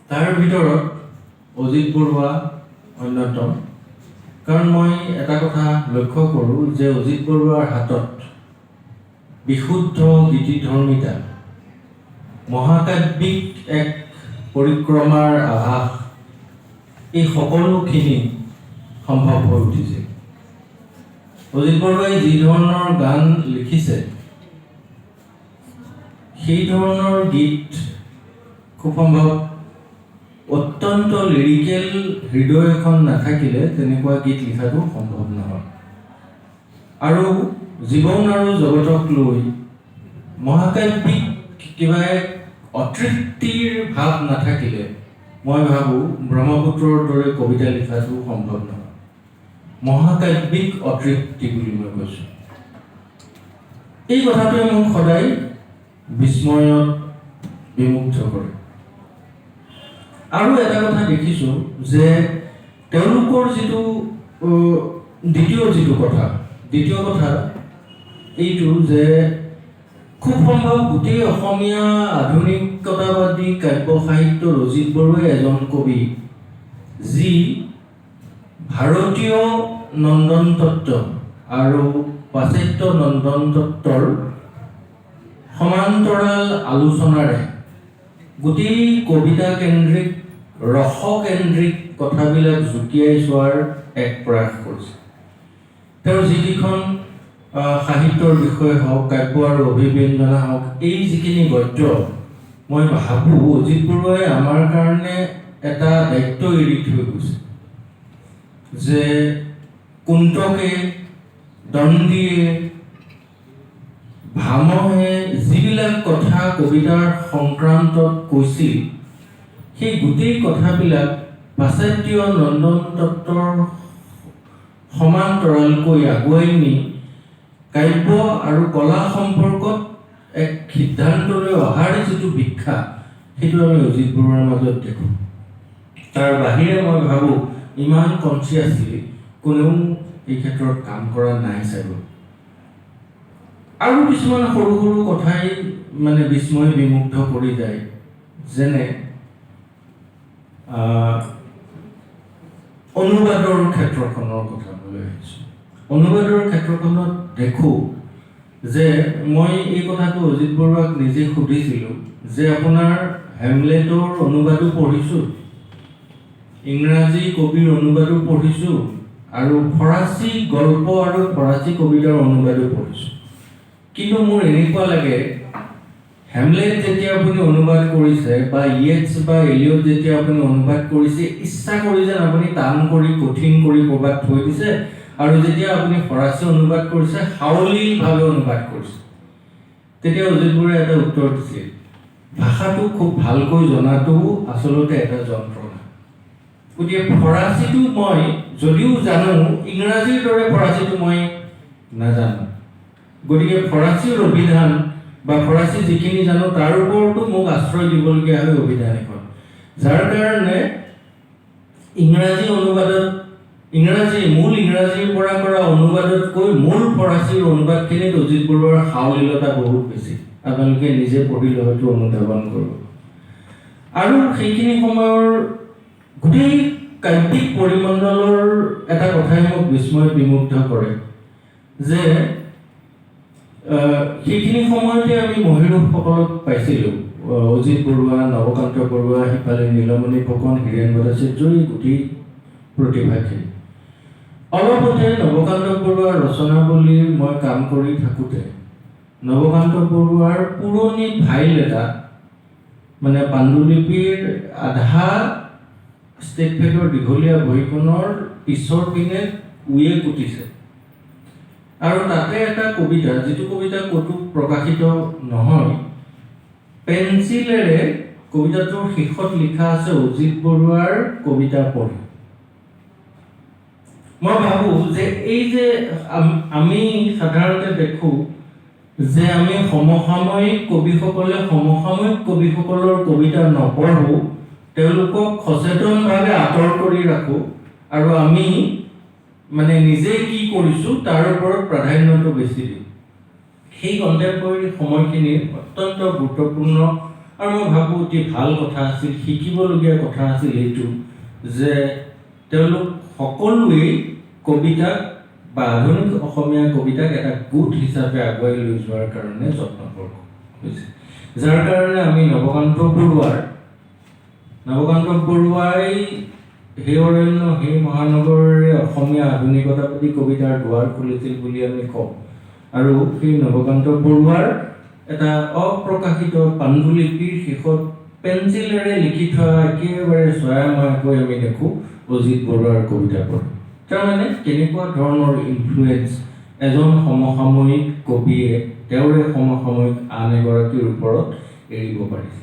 তাৰ ভিতৰত অজিত বৰুৱা অন্যতম। কাৰণ মই এটা কথা লক্ষ্য কৰোঁ যে অজিত বৰুৱাৰ হাতত বিশুদ্ধ গীতিধৰ্মিতা, মহাকাব্যিক এক পৰিক্ৰমাৰ আভাস, এই সকলোখিনি সম্ভৱ হৈ উঠিছে। অজিত বৰুৱাই যি ধৰণৰ গান লিখিছে সেই ধৰণৰ গীত খুব সম্ভৱ অত্যন্ত লিৰিকেল হৃদয় এখন নাথাকিলে তেনেকুৱা গীত লিখাটো সম্ভৱ নহয়। আৰু জীৱন আৰু জগতক লৈ মহাকাব্যিক কিবা এক অতৃপ্তিৰ ভাৱ নাথাকিলে মই ভাবোঁ ব্ৰহ্মপুত্ৰৰ দৰে কবিতা লিখাটো সম্ভৱ নহয়। মহাকাব্যিক অতৃপ্তি বুলি মই কৈছোঁ। এই কথাটোৱে মোক সদায় বিস্ময়ত বিমুগ্ধ কৰে। আৰু এটা কথা দেখিছোঁ যে তেওঁলোকৰ দ্বিতীয় কথা এইটো যে খুব সম্ভৱ গোটেই অসমীয়া আধুনিকতাবাদী কাব্য সাহিত্যৰ অজিত বৰুৱাই এজন কবি যি ভাৰতীয় নন্দন তত্ত্ব আৰু পাশ্চাত্য নন্দন তত্ত্বৰ সমান্তৰাল আলোচনাৰে গোটেই কবিতা কেন্দ্ৰিক ৰসকেন্দ্ৰিক কথাবিলাক জুকিয়াই চোৱাৰ এক প্ৰয়াস কৰিছে। তেওঁৰ যিকেইখন সাহিত্যৰ বিষয়ে হওক, কাব্য আৰু অভিব্যঞ্জনা হওক, এই যিখিনি গদ্য, মই ভাবোঁ অজিত বৰুৱাই আমাৰ কাৰণে এটা দায়িত্ব এৰি থৈ গৈছে যে কুন্তকে, দণ্ডিয়ে, ভামহে যিবিলাক কথা কবিতাৰ সংক্ৰান্তত কৈছিল সেই গোটেই কথাবিলাক পাশ্চাত্য নন্দন তত্ত্বৰ সমান্তৰালকৈ আগুৱাই নি কাব্য আৰু কলা সম্পৰ্কত এক সিদ্ধান্তলৈ অহাৰ যিটো ভিক্ষা, সেইটো আমি অজিত বৰুৱাৰ মাজত দেখোঁ। তাৰ বাহিৰে মই ভাবোঁ ইমান কনচিয়াছলি কোনেও এই ক্ষেত্ৰত কাম কৰা নাই চাগৈ। আৰু কিছুমান সৰু সৰু কথাই মানে বিস্ময় বিমুগ্ধ কৰি যায়। যেনে অনুবাদৰ ক্ষেত্ৰখনৰ কথা মই আহিছোঁ। অনুবাদৰ ক্ষেত্ৰখনত দেখোঁ যে মই এই কথাটো অজিত বৰুৱাক নিজে সুধিছিলোঁ যে আপোনাৰ হেমলেটৰ অনুবাদো পঢ়িছোঁ, ইংৰাজী কবিৰ অনুবাদো পঢ়িছোঁ, আৰু ফৰাচী গল্প আৰু ফৰাচী কবিতাৰ অনুবাদো পঢ়িছোঁ। কিন্তু মোৰ এনেকুৱা লাগে হেমলেট যেতিয়া আপুনি অনুবাদ কৰিছে বা ইয়েটছ বা এলিয়ট যেতিয়া আপুনি অনুবাদ কৰিছে, ইচ্ছা কৰি যেন আপুনি টান কৰি কঠিন কৰি ক'ৰবাত থৈ দিছে, আৰু যেতিয়া আপুনি ফৰাচী অনুবাদ কৰিছে সাৱলীলভাৱে অনুবাদ কৰিছে। তেতিয়া অজিত বৰুৱাই এটা উত্তৰ দিছিল, ভাষাটো খুব ভালকৈ জনাটোও আচলতে এটা যন্ত্ৰণা। গতিকে ফৰাচীটো মই যদিও জানো, ইংৰাজীৰ দৰে ফৰাচীটো মই নাজানো। গতিকে ফৰাচীৰ অভিধান বা ফৰাচী যিখিনি জানো তাৰ ওপৰতো মোক আশ্ৰয় দিবলগীয়া হয় অভিধান এখন, যাৰ কাৰণে মূল ইংৰাজীৰ পৰা কৰা অনুবাদতকৈ মূল ফৰাচীৰ অনুবাদখিনিত অজিত বৰুৱাৰ সাৱলীলতা বহুত বেছি। আপোনালোকে নিজে পঢ়িলে হয়তো অনুধাৱন কৰিব। আৰু সেইখিনি সময়ৰ গোটেই কাব্যিক পৰিমণ্ডলৰ এটা কথাই মোক বিস্ময় বিমুগ্ধ কৰে যে সেইখিনি সময়তে আমি মহিৰূপসকলক পাইছিলোঁ। অজিত বৰুৱা, নৱকান্ত বৰুৱা, সিফালে নীলমণি ফুকন, হীৰেণ ভট্টাচাৰ্যৰ গোটেই প্ৰতিভাখিনি। অলপতে নৱকান্ত বৰুৱাৰ ৰচনাৱলীৰ মই কাম কৰি থাকোঁতে নৱকান্ত বৰুৱাৰ পুৰণি ফাইল এটা, মানে পাণ্ডুলিপিৰ আধা ষ্টেটফেডৰ দীঘলীয়া বহীখনৰ পিছৰ পিনে উয়ে কুটিছে, আৰু তাতে এটা কবিতা, যিটো কবিতা ক'তো প্ৰকাশিত নহয়, পেঞ্চিলেৰে কবিতাটোৰ শেষত লিখা আছে অজিত বৰুৱাৰ কবিতা পঢ়ি। মই ভাবোঁ যে এই যে আমি সাধাৰণতে দেখোঁ যে আমি সমসাময়িক কবিসকলৰ কবিতা নপঢ়োঁ, তেওঁলোকক সচেতনভাৱে আঁতৰ কৰি ৰাখোঁ, আৰু আমি মানে নিজে কি কৰিছোঁ তাৰ ওপৰত প্ৰাধান্যটো বেছি দিওঁ। সেই কণ্টেম্পৰেৰী সময়খিনি অত্যন্ত গুৰুত্বপূৰ্ণ আৰু মই ভাবোঁ অতি ভাল কথা আছিল, শিকিবলগীয়া কথা আছিল এইটো যে তেওঁলোক সকলোৱেই কবিতাক বা আধুনিক অসমীয়া কবিতাক এটা গোট হিচাপে আগুৱাই লৈ যোৱাৰ কাৰণে যত্নপৰ হৈছে, যাৰ কাৰণে আমি নৱকান্ত বৰুৱাই সেই অৰণ্য সেই মহানগৰৰে অসমীয়া আধুনিকতাবাদী কবিতাৰ দুৱাৰ খুলিছিল বুলি আমি কওঁ। আৰু সেই নৱকান্ত বৰুৱাৰ এটা অপ্ৰকাশিত পাণ্ডুলিপিৰ শেষত পেঞ্চিলেৰে লিখি থোৱা একেবাৰে ছয়াময়াকৈ আমি দেখোঁ অজিত বৰুৱাৰ কবিতাবোৰ। তাৰমানে কেনেকুৱা ধৰণৰ ইনফ্লুৱেঞ্চ এজন সমসাময়িক কবিয়ে তেওঁৰে সমসাময়িক আন এগৰাকীৰ ওপৰত এৰিব পাৰিছে।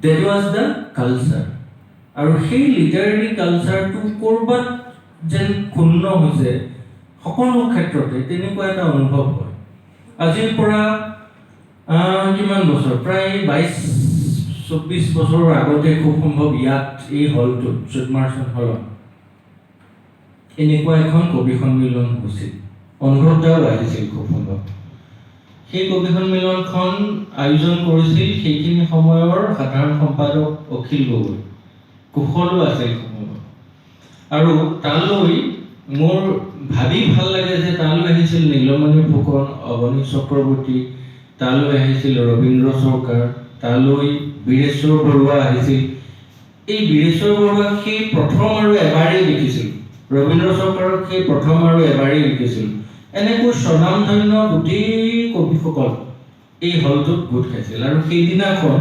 That was the culture. আৰু সেই লিটাৰেৰী কালচাৰটো ক'ৰবাত যেন ক্ষুণ্ণ হৈছে, সকলো ক্ষেত্ৰতে তেনেকুৱা এটা অনুভৱ হয়। আজিৰ পৰা কিমান বছৰ, প্ৰায় 22-24 বছৰৰ আগতে খুব সম্ভৱ ইয়াত এই হলটোত সুদমাৰ্চন হলত এনেকুৱা এখন কবি সন্মিলন হৈছিল, অনুভৱটাও আহিছিল খুব সম্ভৱ। সেই কবি সন্মিলনখন আয়োজন কৰিছিল সেইখিনি সময়ৰ সাধাৰণ সম্পাদক অখিল গগৈ, কুশলো আছিল সম্ভৱ। আৰু তালৈ মোৰ ভাবি ভাল লাগে যে তালৈ আহিছিল নীলমণি ফুকন, অৱনী চক্ৰৱৰ্তী, তালৈ আহিছিল ৰবীন্দ্ৰ চৰকাৰ, তালৈ বীৰেশ্বৰ বৰুৱা আহিছিল। এই বীৰেশ্বৰ বৰুৱাক সেই প্ৰথম আৰু এবাৰেই দেখিছিল, ৰবীন্দ্ৰ চৰকাৰক সেই প্ৰথম আৰু এবাৰেই লিখিছিল। এনেকৈ স্বনামধন্য গোটেই কবিসকল এই হলটোত গোট খাইছিল। আৰু সেইদিনাখন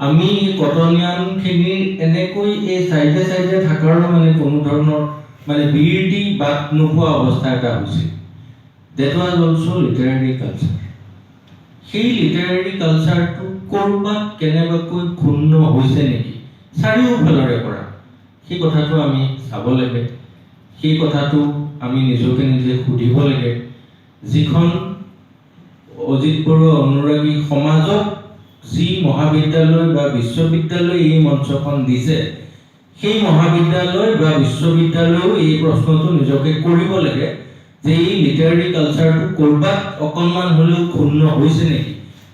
আমি কটনিয়ানখিনিৰ এনেকৈ এই চাইডে চাইডে থকাৰো কোনো ধৰণৰ বিৰতি বাদ নোপোৱা অৱস্থা এটা হৈছিল। That was also' literary culture. সেই লিটাৰেৰী কালচাৰটো ক'ৰবাত কেনেবাকৈ ক্ষুণ্ণ হৈছে নেকি চাৰিওফালৰে পৰা, সেই কথাটো আমি চাব লাগে, সেই কথাটো আমি নিজকে নিজে সুধিব লাগে। যিখন অজিত বৰুৱা অনুৰাগী সমাজক যি মহাবিদ্যালয় বা বিশ্ববিদ্যালয় এই মঞ্চখন দিছে, সেই মহাবিদ্যালয় বা বিশ্ববিদ্যালয়েও এই প্ৰশ্নটো নিজকে কৰিব লাগে যে এই লিটাৰেৰী কালচাৰটো ক'ৰবাত অকণমান হ'লেও ক্ষুণ্ণ হৈছে নেকি,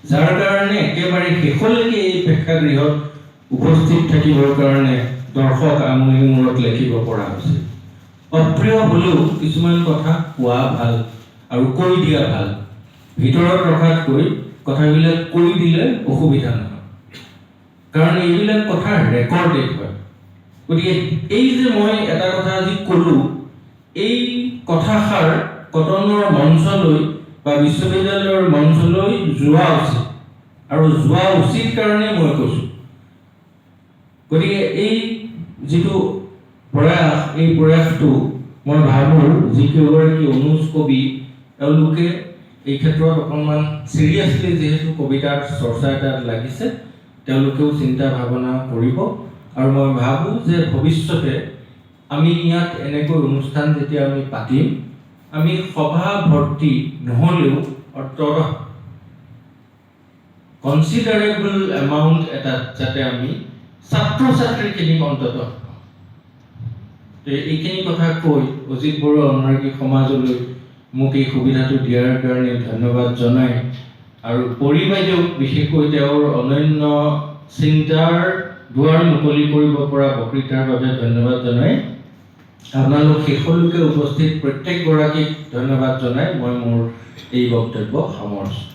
যাৰ কাৰণে একেবাৰে শেষলৈকে এই প্ৰেক্ষাগৃহত উপস্থিত থাকিবৰ কাৰণে দৰ্শক আঙুলি মূৰত লিখিব পৰা হৈছে। অপ্ৰিয় হ'লেও কিছুমান কথা কোৱা ভাল আৰু কৈ দিয়া ভাল, ভিতৰত ৰখাতকৈ কথাবিলাক কৈ দিলে অসুবিধা নহয়, কাৰণ এইবিলাক কথা ৰেকৰ্ডেড হয়। গতিকে এই যে মই এটা কথা আজি ক'লোঁ, এই কথাষাৰ কটনৰ মঞ্চলৈ বা বিশ্ববিদ্যালয়ৰ মঞ্চলৈ যোৱা উচিত, আৰু যোৱা উচিত কাৰণে মই কৈছোঁ। গতিকে এই যিটো প্ৰয়াস, এই প্ৰয়াসটো মই ভাবোঁ যিকেইগৰাকী অনুজ কবি তেওঁলোকে এই ক্ষেত্ৰত অকণমান চিৰিয়াছলি যিহেতু কবিতাৰ চৰ্চা এটাত লাগিছে, তেওঁলোকেও চিন্তা ভাৱনা কৰিব। আৰু মই ভাবোঁ যে ভৱিষ্যতে আমি ইয়াত এনেকৈ অনুষ্ঠান যেতিয়া আমি পাতিম, আমি সভা ভৰ্তি নহ'লেও অন্ততঃ কনচিডাৰেবল এমাউণ্ট এটা যাতে আমি ছাত্ৰ ছাত্ৰীখিনিক অন্ততঃ এইখিনি কথা কৈ অজিত বৰুৱা অনুৰাগী সমাজলৈ মোক এই সুবিধাটো দিয়াৰ কাৰণে ধন্যবাদ জনাই, আৰু পৰিবাইদেউক বিশেষকৈ তেওঁৰ অনন্য চিন্তাৰ দুৱাৰ মুকলি কৰিব পৰা বক্তৃতাৰ বাবে ধন্যবাদ জনাই, আপোনালোক শেষলৈকে উপস্থিত প্ৰত্যেকগৰাকীক ধন্যবাদ জনাই মই মোৰ এই বক্তব্য সামৰিছোঁ।